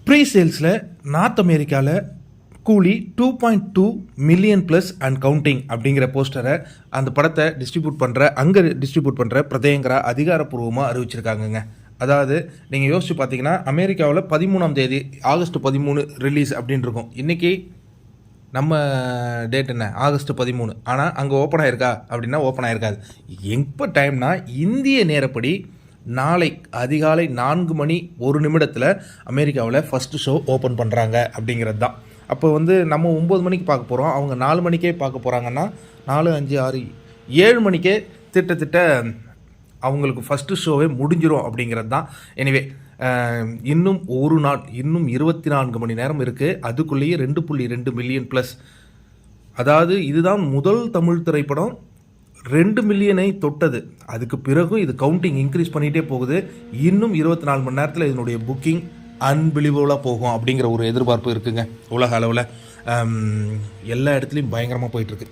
Pre சேல்ஸில் north அமெரிக்காவில் கூலி 2.2 million plus and counting அப்படிங்கிற போஸ்டரை அந்த படத்தை டிஸ்ட்ரிபியூட் பண்ணுற பிரதேங்கரா அதிகாரப்பூர்வமாக அறிவிச்சிருக்காங்கங்க. அதாவது நீங்கள் யோசிச்சு பார்த்தீங்கன்னா அமெரிக்காவில் 13ஆம் தேதி ஆகஸ்ட் 13 ரிலீஸ் அப்படின்னு இருக்கும். இன்றைக்கி நம்ம டேட் என்ன, ஆகஸ்ட் 13. ஆனால் அங்கே ஓப்பன் ஆகிருக்கா அப்படின்னா ஓப்பன் ஆகிருக்காது. எப்போ டைம்னா இந்திய நேரப்படி நாளை அதிகாலை 4 மணி 1 நிமிடத்தில் அமெரிக்காவில் ஃபஸ்ட்டு ஷோ ஓப்பன் பண்ணுறாங்க அப்படிங்கிறது தான். அப்போ நம்ம 9 மணிக்கு பார்க்க போகிறோம், அவங்க 4 மணிக்கே பார்க்க போகிறாங்கன்னா 4, 5, 6, 7 மணிக்கே திட்டத்திட்ட அவங்களுக்கு ஃபஸ்ட்டு ஷோவே முடிஞ்சிடும் அப்படிங்கிறது தான். எனிவே இன்னும் ஒரு நாள், இன்னும் 24 மணி நேரம் இருக்குது. அதுக்குள்ளேயே 2.2 மில்லியன் ப்ளஸ். அதாவது இதுதான் முதல் தமிழ் திரைப்படம் 2 மில்லியனை தொட்டது. அதுக்கு பிறகும் இது கவுண்டிங் இன்க்ரீஸ் பண்ணிகிட்டே போகுது. இன்னும் 24 மணி நேரத்தில் இதனுடைய புக்கிங் அன்பிலீவபுளாக போகும் அப்படிங்கிற ஒரு எதிர்பார்ப்பு இருக்குங்க. உலக அளவில் எல்லா இடத்துலையும் பயங்கரமாக போயிட்டுருக்கு.